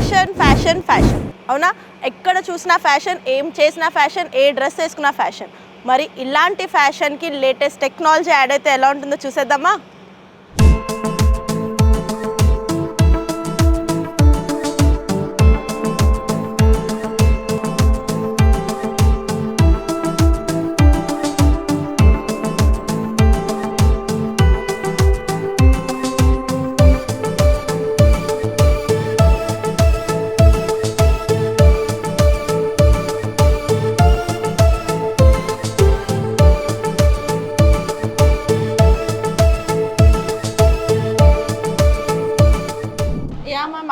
Fashion fashion fashion అవునా? ఎక్కడ చూసినా ఫ్యాషన్, ఏం చేసినా ఫ్యాషన్, ఏ డ్రెస్ వేసుకున్నా ఫ్యాషన్. మరి ఇలాంటి ఫ్యాషన్కి లేటెస్ట్ టెక్నాలజీ యాడ్ అయితే ఎలా ఉంటుందో చూసేద్దామా?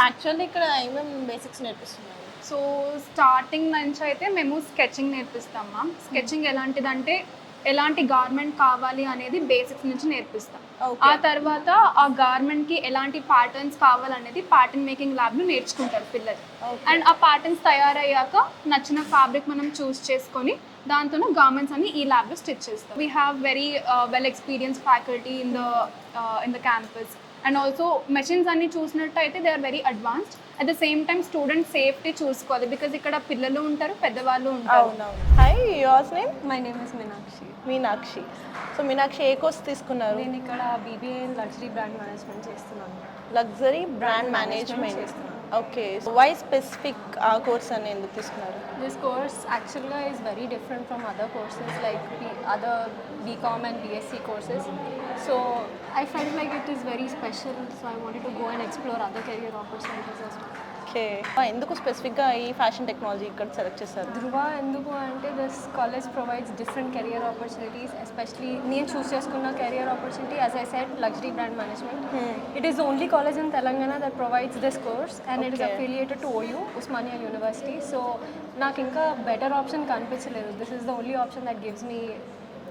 యాక్చువల్లీ ఇక్కడ ఏమేమి బేసిక్స్ నేర్పిస్తున్నారు? సో స్టార్టింగ్ నుంచి అయితే మేము స్కెచింగ్ నేర్పిస్తాం మ్యామ్. స్కెచింగ్ ఎలాంటిదంటే ఎలాంటి గార్మెంట్ కావాలి అనేది బేసిక్స్ నుంచి నేర్పిస్తాం. ఆ తర్వాత ఆ గార్మెంట్కి ఎలాంటి ప్యాటర్న్స్ కావాలనేది ప్యాటర్న్ మేకింగ్ ల్యాబ్లో నేర్చుకుంటారు పిల్లలు. అండ్ ఆ ప్యాటర్న్స్ తయారయ్యాక నచ్చిన ఫ్యాబ్రిక్ మనం చూస్ చేసుకొని దాంతో గార్మెంట్స్ అన్ని ఈ ల్యాబ్లో స్టిచ్ చేస్తాం. We have very well experience faculty in the campus. And also machines అన్ని చూసినట్టయితే they are very advanced. At the same time student safety చూసుకోవాలి, బికాజ్ ఇక్కడ పిల్లలు ఉంటారు, పెద్దవాళ్ళు ఉంటారు. Hi, yours name? My name is Meenakshi. Meenakshi. So Meenakshi ఏ కోర్స్ తీసుకున్నారు? నేను ఇక్కడ BBA in luxury brand management చేస్తున్నాను. లగ్జరీ బ్రాండ్ మేనేజ్మెంట్ చేస్తున్నాను. ఓకే, వై స్పెసిఫిక్ ఆ కోర్స్ అని ఎందుకు తీసుకున్నారు? దిస్ కోర్స్ యాక్చువల్గా is very different from other courses like other BCom and BSc courses. So I felt like it is very special, so I wanted to go and explore other career opportunities as well. Okay, ఎందుకు స్పెసిఫిక్గా ఈ fashion technology ఇక్కడ select చేశారు? ధృవ ఎందుకు అంటే this college provides different career opportunities, especially నేను చూస్ చేసుకున్న career opportunity as I said luxury brand management. It is only college in Telangana that provides this course and it is affiliated to OU, Osmania university. So నాకు ఇంకా better option కనిపించలేదు. This is the only option that gives me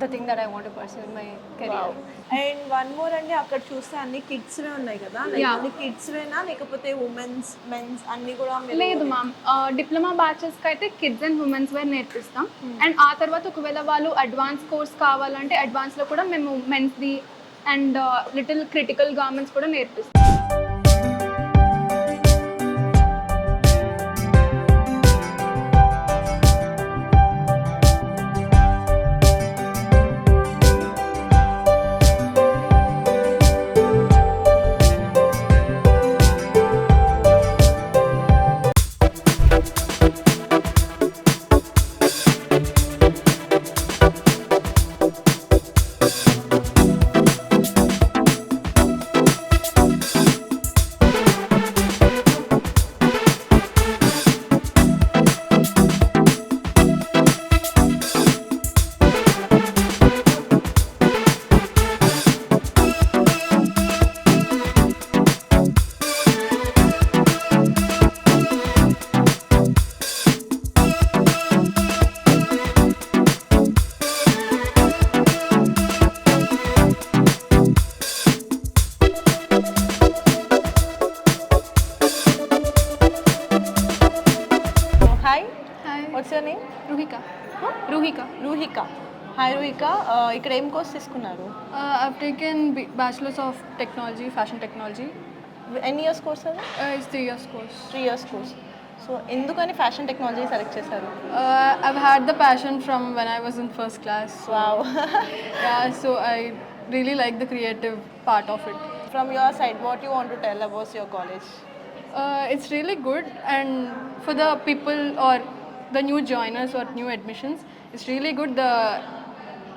the thing that I want to pursue in my career. And one more అంటే అక్కడ చూస్తే అన్ని kids వే ఉన్నాయి కదా, అన్ని కిడ్స్ వేనా లేకపోతే ఉమెన్స్ మెన్స్ అన్ని కూడా? లేదు మ్యామ్, డిప్లొమా బ్యాచెస్కి అయితే కిడ్స్ అండ్ ఉమెన్స్ వేర్ నేర్పిస్తాం. అండ్ ఆ తర్వాత ఒకవేళ వాళ్ళు అడ్వాన్స్ కోర్స్ కావాలంటే అడ్వాన్స్లో కూడా మేము మెన్స్ది అండ్ లిటిల్ క్రిటికల్ గార్మెంట్స్ కూడా నేర్పిస్తాం. What's your name? Ruhika. Ruhika. Hi Ruhika. ఇక్కడ ఏం కోర్స్ తీసుకున్నారు? I've taken Bachelor's of Technology, Fashion Technology. ఎన్ని ఇయర్స్ కోర్స్ అది? It's 3 years course. 3 years course. So ఎందుకని ఫ్యాషన్ టెక్నాలజీ సెలెక్ట్ చేశారు? I've had the passion from when I was in first class. Wow. Yeah, so I really like the creative part of it. From your side, what you want to tell about your college? It's really good, and for the people or the new joiners or new admissions, it's really good. The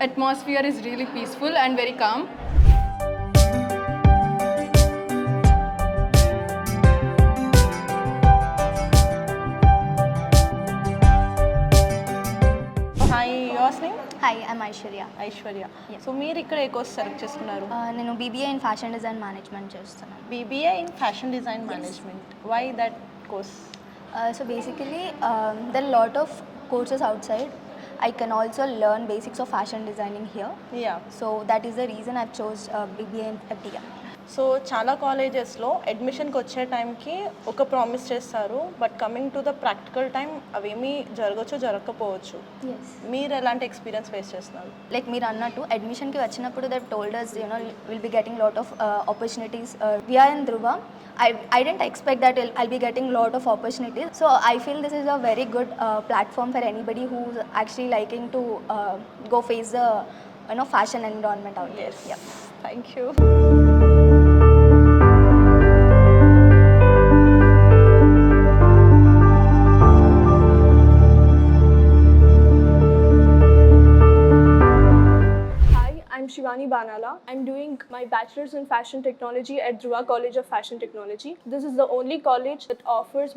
atmosphere is really peaceful and very calm. Hi, yours name? Hi, I'm Aishwarya. Aishwarya. So మీరు ఇక్కడ ఏ course select చేసుకున్నారు? నేను BBA in Fashion Design Management చేస్తున్నాను. BBA in Fashion Design Management. Why that course? So basically, there are a lot of courses outside. I can also learn basics of fashion designing here. Yeah. So that is the reason I've chose BBA in FDM. So చాలా కాలేజెస్లో అడ్మిషన్కి వచ్చే టైంకి ఒక promise చేస్తారు, but coming to the practical time అవేమీ జరగచ్చు జరగకపోవచ్చు. మీరు ఎలాంటి ఎక్స్పీరియన్స్ ఫేస్ చేస్తున్నారు? లైక్ మీరు అన్నట్టు అడ్మిషన్కి వచ్చినప్పుడు that told us will be getting lot of opportunities. We are in Dhruva. I didn't expect that I'll be getting lot of opportunities. So I feel this is a very good platform for anybody who's actually liking to go face the fashion environment out there. Yeah. Thank you. I'm Shivani Banala. I'm doing my bachelor's in fashion technology at Dhruva College of Fashion Technology. This is the only college that offers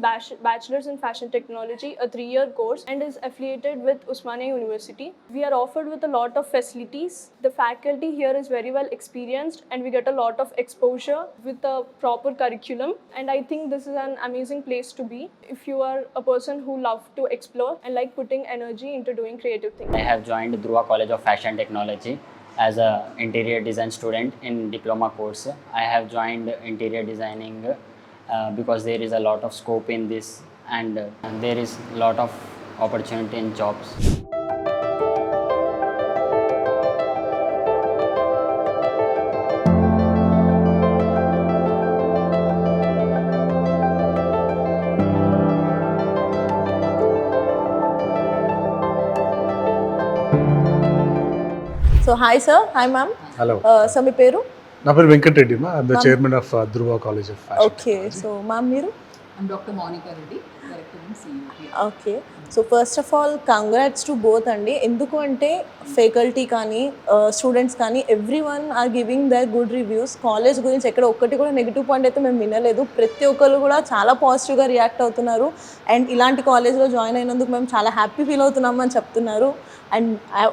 bachelor's in fashion technology, a 3-year course, and is affiliated with Osmania University. We are offered with a lot of facilities. The faculty here is very well experienced, and we get a lot of exposure with a proper curriculum. And I think this is an amazing place to be if you are a person who love to explore and like putting energy into doing creative things. I have joined Dhruva College of Fashion Technology as a interior design student in diploma course. I have joined interior designing because there is a lot of scope in this, and there is a lot of opportunity in jobs. So hi sir. Hi ma'am. Hello. So మీ పేరు? నా పేరు వెంకటరెడ్డి మా. I'm the chairman of Dhruva college of fashion. Okay. So ma'am మీరు? I'm Dr. Monica Reddy, Director in CU here. Okay. So first of all congrats to both అండి. ఎందుకు అంటే faculty కానీ స్టూడెంట్స్ కానీ every one are giving their good reviews. College గురించి ఎక్కడ ఒక్కటి కూడా నెగిటివ్ పాయింట్ అయితే మేము వినలేదు. ప్రతి ఒక్కరు కూడా చాలా పాజిటివ్గా రియాక్ట్ అవుతున్నారు. అండ్ ఇలాంటి కాలేజ్లో జాయిన్ అయినందుకు మేము చాలా హ్యాపీ ఫీల్ అవుతున్నాము అని చెప్తున్నారు. అండ్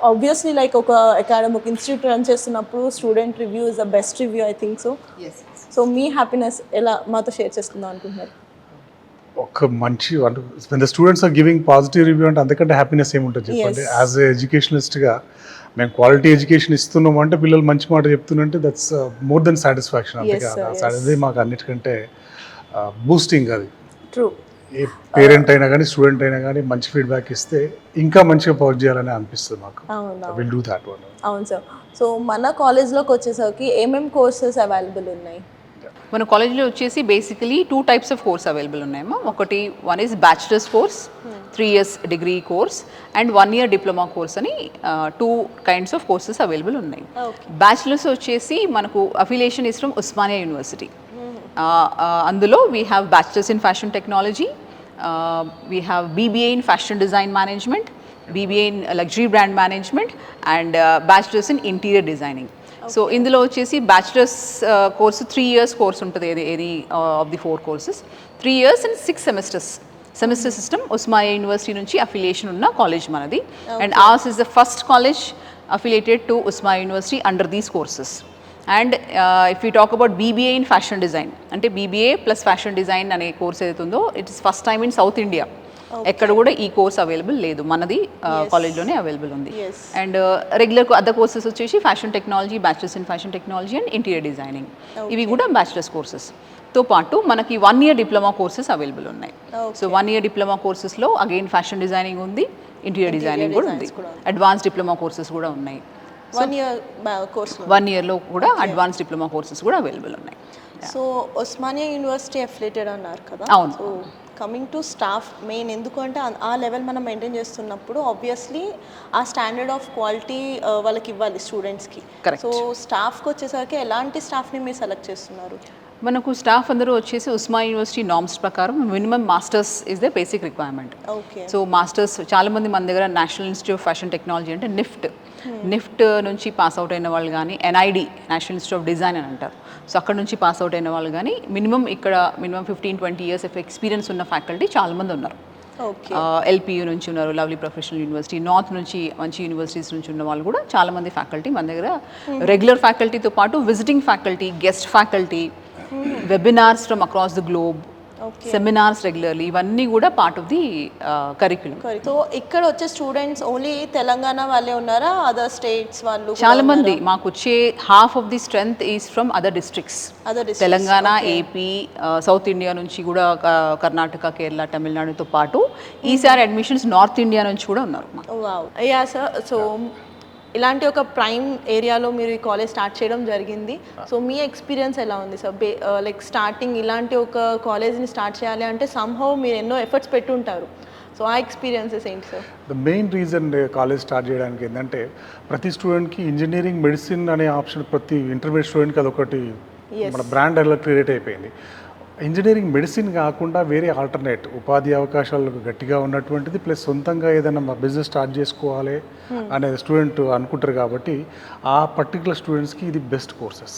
ఆబ్వియస్లీ లైక్ ఒక అకాడమిక్ ఇన్స్టిట్యూట్ రన్ చేస్తున్నప్పుడు student review is the best review I think so. Yes. సో మీ హ్యాపీనెస్ ఎలా మాతో షేర్ చేసుకుందాం అనుకుంటున్నారు? ఒక మంచి అంటే the students are giving positive review అంటే అంతకంటే హ్యాపీనెస్ ఏముంటుంది చెప్పండి. యాజ్ ఏ ఎడ్యుకేషనిస్ట్గా మేము క్వాలిటీ ఎడ్యుకేషన్ ఇస్తున్నాము అంటే పిల్లలు మంచి మాట చెప్తున్నంటే దట్స్ మోర్ దెన్ సాటిస్ఫాక్షన్. అంతే కాదు, అదే మాకు అన్నిటికంటే బూస్టింగ్. అది ట్రూ. ఏ పేరెంట్ అయినా కానీ స్టూడెంట్ అయినా కానీ మంచి ఫీడ్బ్యాక్ ఇస్తే ఇంకా మంచిగా వర్క్ చేయాలని అనిపిస్తుంది మాకు. Will do that one. అవును సార్. సో మన కాలేజ్లోకి వచ్చేసరికి ఏమేమి కోర్సెస్ అవైలబుల్ ఉన్నాయి? మన కాలేజ్లో వచ్చేసి basically 2 types of course available ఉన్నాయమ్మా. ఒకటి one is bachelors course, 3 years degree course, and 1 year diploma course అని 2 kinds ఆఫ్ కోర్సెస్ అవైలబుల్ ఉన్నాయి. బ్యాచిలర్స్ వచ్చేసి మనకు affiliation is from Osmania university. అందులో we have bachelors in fashion technology, we have BBA in fashion design management, BBA in luxury brand management, and bachelors in interior designing. So ఇందులో వచ్చేసి bachelors course 3 years course ఉంటుంది. ఏది of the 4 courses 3 years and 6 semesters. Semester system Osmania university నుంచి affiliation ఉన్న college మనది. And ours is the first college affiliated to Usmania University under these courses. And if we talk about BBA in fashion design, అంటే BBA plus fashion design అనే course ఏదైతుందో it is first time in South India. ఎక్కడ కూడా ఈ course available లేదు, మనది కాలేజ్లోనే available ఉంది. అండ్ రెగ్యులర్ అదర్ కోర్సెస్ వచ్చేసి fashion technology, bachelors in fashion technology and interior designing, ఇవి కూడా బ్యాచిలర్స్ కోర్సెస్తో పాటు మనకి 1 year డిప్లొమా కోర్సెస్ అవైలబుల్ ఉన్నాయి. సో 1 year డిప్లొమా కోర్సెస్లో అగైన్ ఫ్యాషన్ డిజైనింగ్ ఉంది, ఇంటీరియర్ డిజైనింగ్ కూడా ఉంది, అడ్వాన్స్ డిప్లొమా కోర్సెస్ కూడా ఉన్నాయి. 1 yearలో కూడా అడ్వాన్స్ డిప్లొమా కోర్సెస్ కూడా అవైలబుల్ ఉన్నాయి. సో ఉస్మానియా యూనివర్సిటీ అఫిలియేటెడ్ అన్నారు కదా. అవును. So coming to staff main, ఎందుకంటే ఆ లెవెల్ మనం మెయింటైన్ చేస్తున్నప్పుడు ఆబ్వియస్లీ ఆ స్టాండర్డ్ ఆఫ్ క్వాలిటీ వాళ్ళకి ఇవ్వాలి స్టూడెంట్స్కి. సో స్టాఫ్కి వచ్చేసరికి ఎలాంటి స్టాఫ్ని మీరు సెలెక్ట్ చేస్తున్నారు? మనకు స్టాఫ్ అందరూ వచ్చేసి ఉస్మానియా యూనివర్సిటీ నార్మ్స్ ప్రకారం minimum masters is the basic requirement. So masters చాలామంది మన దగ్గర national institute of fashion technology అంటే నిఫ్ట్ నుంచి పాస్ అవుట్ అయిన వాళ్ళు కానీ, NID national institute of design అని అంటారు. సో అక్కడ నుంచి పాస్ అవుట్ అయిన వాళ్ళు కానీ మినిమం 15-20 years ఆఫ్ ఎక్స్పీరియన్స్ ఉన్న ఫ్యాకల్టీ చాలామంది ఉన్నారు. LPU నుంచి ఉన్నారు, లవ్లీ ప్రొఫెషనల్ యూనివర్సిటీ, నార్త్ నుంచి మంచి యూనివర్సిటీస్ నుంచి ఉన్న వాళ్ళు కూడా చాలామంది ఫ్యాకల్టీ మన దగ్గర. రెగ్యులర్ ఫ్యాకల్టీతో పాటు visiting faculty, guest faculty, webinars from across the globe, seminars regularly, ఇవన్నీ కూడా part of the curriculum. So ఇక్కడ వచ్చే స్టూడెంట్స్ ఓన్లీ తెలంగాణ వాళ్ళే ఉన్నారా, అదర్ స్టేట్స్ వాళ్ళు కూడా చాలా మంది మాకు వచ్చే half of the strength is from other districts. Telangana, AP, south India నుంచి కూడా కర్ణాటక, కేరళ, తమిళనాడుతో పాటు ఈసారి అడ్మిషన్స్ నార్త్ ఇండియా నుంచి కూడా ఉన్నారు. Wow, yeah sir. సో ఇలాంటి ఒక ప్రైమ్ ఏరియాలో మీరు ఈ కాలేజ్ స్టార్ట్ చేయడం జరిగింది. సో మీ ఎక్స్పీరియన్స్ ఎలా ఉంది సార్? లైక్ స్టార్టింగ్ ఇలాంటి ఒక కాలేజ్ని స్టార్ట్ చేయాలి అంటే సమ్హౌ మీరు ఎన్నో ఎఫర్ట్స్ పెట్టుంటారు. సో ఆ ఎక్స్పీరియన్సెస్ ఏంటి sir? The main reason college start చేయడానికి ఏంటంటే ప్రతి స్టూడెంట్కి ఇంజనీరింగ్, మెడిసిన్ అనే ఆప్షన్ ప్రతి ఇంటర్మీడియట్ స్టూడెంట్కి అదొకటి మన బ్రాండ్ అలా క్రియేట్ అయిపోయింది. ఇంజనీరింగ్, మెడిసిన్ కాకుండా వేరే ఆల్టర్నేట్ ఉపాధి అవకాశాలు గట్టిగా ఉన్నటువంటిది, ప్లస్ సొంతంగా ఏదైనా మా బిజినెస్ స్టార్ట్ చేసుకోవాలి అనేది స్టూడెంట్ అనుకుంటారు. కాబట్టి ఆ పర్టికులర్ స్టూడెంట్స్కి ఇది బెస్ట్ కోర్సెస్.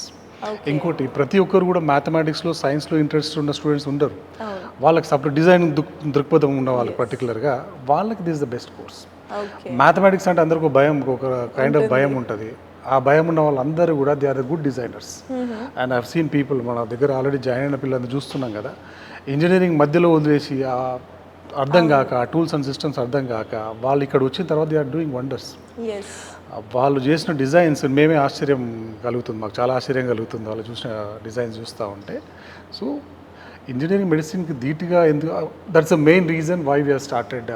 ఇంకోటి, ప్రతి ఒక్కరు కూడా మ్యాథమెటిక్స్లో, సైన్స్లో ఇంట్రెస్ట్ ఉన్న స్టూడెంట్స్ ఉండరు. వాళ్ళకి సపరేట్ డిజైన్ దృక్పథం ఉన్న వాళ్ళు పర్టికులర్గా వాళ్ళకి this the best course. Mathematics అంటే అందరికీ భయం, ఒక కైండ్ ఆఫ్ భయం ఉంటుంది. ఆ భయం ఉన్న వాళ్ళందరూ కూడా they are the good designers. And I've seen people, మన దగ్గర ఆల్రెడీ జాయిన్ అయిన పిల్లల్ని చూస్తున్నాం కదా, ఇంజనీరింగ్ మధ్యలో వదిలేసి అర్థం కాక, టూల్స్ అండ్ సిస్టమ్స్ అర్థం కాక వాళ్ళు ఇక్కడ వచ్చిన తర్వాత దే ఆర్ డూయింగ్ వండర్స్. వాళ్ళు చేసిన డిజైన్స్ మేమే ఆశ్చర్యం కలుగుతుంది, మాకు చాలా ఆశ్చర్యం కలుగుతుంది వాళ్ళు చూసిన డిజైన్స్ చూస్తూ ఉంటే. సో ఇంజనీరింగ్, మెడిసిన్కి ధీటుగా ఎందుకు, that's the main reason why we started.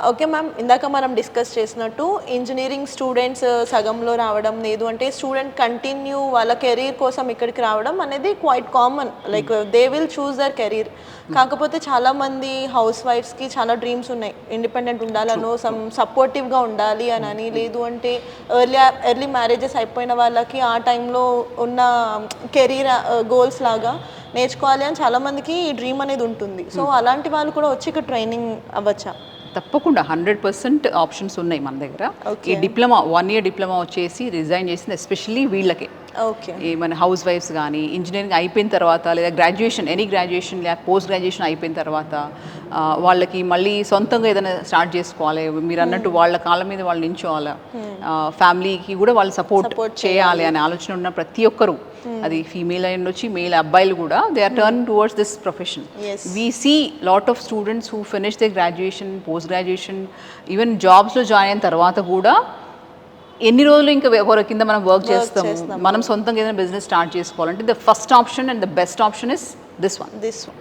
Okay ma'am, ఇందాక మనం డిస్కస్ చేసినట్టు ఇంజనీరింగ్ స్టూడెంట్స్ సగంలో రావడం లేదు అంటే స్టూడెంట్ కంటిన్యూ వాళ్ళ కెరీర్ కోసం ఇక్కడికి రావడం అనేది quite common. Like they will choose their career. కాకపోతే చాలామంది హౌస్ వైఫ్స్కి చాలా డ్రీమ్స్ ఉన్నాయి, ఇండిపెండెంట్ ఉండాలనో, సపోర్టివ్గా ఉండాలి అని, లేదు అంటే ఎర్లీ మ్యారేజెస్ అయిపోయిన వాళ్ళకి ఆ టైంలో ఉన్న కెరీర్ గోల్స్ లాగా నేర్చుకోవాలి అని చాలామందికి ఈ డ్రీమ్ అనేది ఉంటుంది. సో అలాంటి వాళ్ళు కూడా వచ్చి ఇక్కడ ట్రైనింగ్ అవ్వచ్చా? తప్పకుండా 100% ఆప్షన్స్ ఉన్నాయి మన దగ్గర. ఈ డిప్లొమా 1 year డిప్లొమా వచ్చేసి రిజైన్ చేసింది ఎస్పెషల్లీ వీళ్ళకే. ఓకే, మన హౌస్ వైఫ్స్ కానీ ఇంజనీరింగ్ అయిపోయిన తర్వాత, లేదా గ్రాడ్యుయేషన్, ఎనీ గ్రాడ్యుయేషన్ లేదా పోస్ట్ గ్రాడ్యుయేషన్ అయిపోయిన తర్వాత వాళ్ళకి మళ్ళీ సొంతంగా ఏదైనా స్టార్ట్ చేసుకోవాలి, మీరు అన్నట్టు వాళ్ళ కాళ్ళ మీద వాళ్ళు నించోవాలి, ఫ్యామిలీకి కూడా వాళ్ళు సపోర్ట్ చేయాలి అనే ఆలోచన ఉన్న ప్రతి ఒక్కరు, అది ఫీమేల్ అయి ఉండొచ్చు, మేల్ అబ్బాయిలు కూడా, they are turn towards this profession. We see lot of students who finish they graduation, post graduation, even జాబ్స్లో జాయిన్ అయిన తర్వాత కూడా ఎన్ని రోజులు ఇంకా ఒకరి కింద మనం వర్క్ చేస్తాము, మనం సొంతంగా ఏదైనా బిజినెస్ స్టార్ట్ చేసుకోవాలంటే the first option and the best option is this one.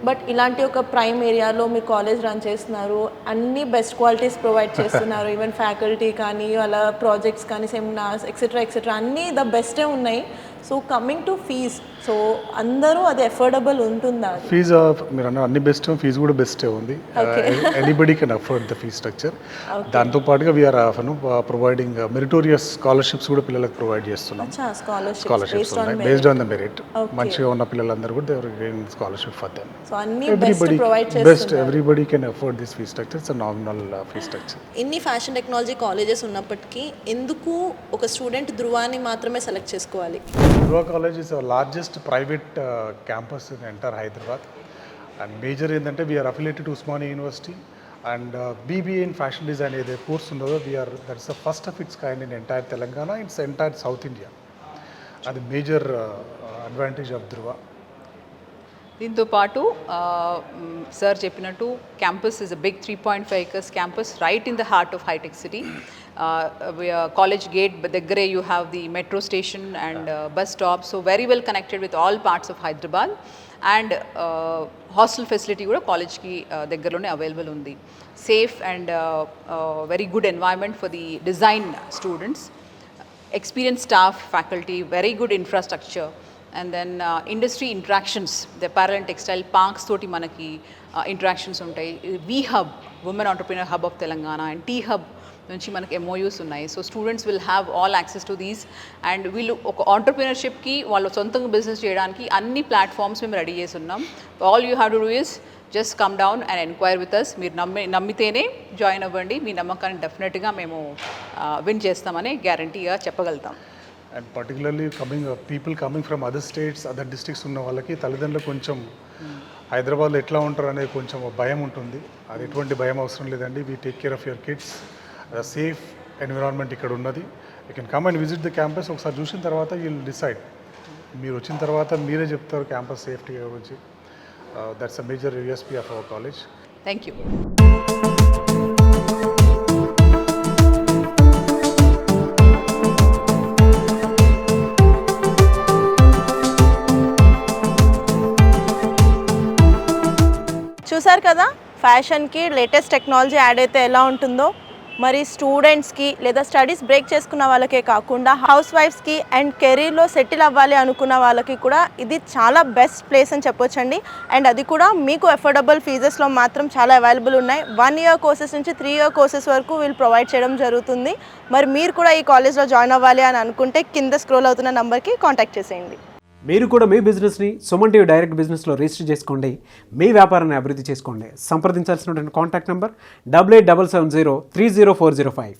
But ఇలాంటి ఒక ప్రైమ్ ఏరియాలో మీరు కాలేజ్ రన్ చేస్తున్నారు, అన్ని బెస్ట్ క్వాలిటీస్ ప్రొవైడ్ చేస్తున్నారు, ఈవెన్ ఫ్యాకల్టీ కానీ వాళ్ళ ప్రాజెక్ట్స్ కానీ, సెమినార్స్ ఎక్సెట్రా అన్నీ ద బెస్టే ఉన్నాయి. So coming to fees, so అందరూ అది అఫోర్డబుల్ ఉంటుందా? ఫీజు మీరు అన్న అన్ని బెస్ట్, ఫీజు కూడా బెస్టే ఉంది. Anybody can afford the fee structure. దాంతోపాటుగా వీఆర్ ప్రొవైడింగ్ మెరిటోరియస్ స్కాలర్షిప్స్ కూడా పిల్లలకు ప్రొవైడ్ చేస్తున్నాం. స్కాలర్షిప్స్ ఉన్నాయి బేస్డ్ ఆన్ ద మెరిట్. మంచిగా ఉన్న పిల్లలందరూ కూడా they were gain scholarship for them. So అన్ని బెస్ట్ ప్రొవైడ్ చేస్తున్నారు. Best, everybody can afford this fee structure. It's a nominal fee structure. ఇన్ని ఫ్యాషన్ టెక్నాలజీ కాలేజెస్ ఉన్నప్పటికీ ఎందుకు ఒక స్టూడెంట్ ధృవాని మాత్రమే సెలెక్ట్ చేసుకోవాలి? Dhruva College is the largest private campus in entire Hyderabad, and major ఏంటంటే we are affiliated to Usmania University, and BBA in fashion design ఏదే course ఉన్నదో that is the first of its kind in entire Telangana, it's entire South India. అది major advantage of Dhruva. దీంతో పాటు sir చెప్పినట్టు campus is a big 3.5 acres campus right in the heart of Hitec City. College gate దగ్గరే you have the metro station and bus stop, so very well connected with all parts of Hyderabad. And hostel facility కూడా కాలేజ్కి దగ్గరలోనే available ఉంది. Safe and very good environment for the design students, experienced staff, faculty, very good infrastructure, and then industry interactions, the apparel and textile parks toti manaki interactions untayi. V-Hub, Women Entrepreneur Hub of Telangana, and T-Hub నుంచి మనకి MOUs ఉన్నాయి. So students will have all access to these, and వీళ్ళు ఒక ఆంటర్ప్రినర్షిప్కి వాళ్ళు సొంతంగా business చేయడానికి అన్ని platforms మేము రెడీ చేసి ఉన్నాం. All you have to do is just come down and enquire with us. మీరు నమ్మితేనే జాయిన్ అవ్వండి. మీ నమ్మకాన్ని డెఫినెట్గా మేము విన్ చేస్తామని గ్యారంటీగా చెప్పగలుగుతాం. And particularly people coming from other states, other districts ఉన్న వాళ్ళకి తల్లిదండ్రులు కొంచెం హైదరాబాద్లో ఎట్లా ఉంటారు అనేది కొంచెం భయం ఉంటుంది. అది ఎటువంటి భయం అవసరం లేదండి. We take care of your kids. Safe environment ఇక్కడ ఉన్నది. You can come and visit the campus. ఒకసారి చూసిన తర్వాత యూ విల్ డిసైడ్. మీరు వచ్చిన తర్వాత మీరే చెప్తారు క్యాంపస్ సేఫ్టీ గురించి. That's a major USP of our college. Thank you. చూసారు కదా ఫ్యాషన్కి లేటెస్ట్ టెక్నాలజీ యాడ్ అయితే ఎలా ఉంటుందో. మరి స్టూడెంట్స్కి లేదా స్టడీస్ బ్రేక్ చేసుకున్న వాళ్ళకే కాకుండా హౌస్ వైఫ్స్కి అండ్ కెరీర్లో సెటిల్ అవ్వాలి అనుకున్న వాళ్ళకి కూడా ఇది చాలా బెస్ట్ ప్లేస్ అని చెప్పొచ్చండి. అండ్ అది కూడా మీకు అఫోర్డబుల్ ఫీజెస్లో మాత్రం చాలా అవైలబుల్ ఉన్నాయి. 1 year కోర్సెస్ నుంచి 3 year కోర్సెస్ వరకు వీళ్ళు ప్రొవైడ్ చేయడం జరుగుతుంది. మరి మీరు కూడా ఈ కాలేజ్లో జాయిన్ అవ్వాలి అని అనుకుంటే కింద స్క్రోల్ అవుతున్న నెంబర్కి కాంటాక్ట్ చేసేయండి. మీరు కూడా మీ బిజినెస్ని సుమన్ టీవీ డైరెక్ట్ బిజినెస్లో రిజిస్టర్ చేసుకోండి, మీ వ్యాపారాన్ని అభివృద్ధి చేసుకోండి. సంప్రదించాల్సినటువంటి కాంటాక్ట్ నెంబర్ 8877030405.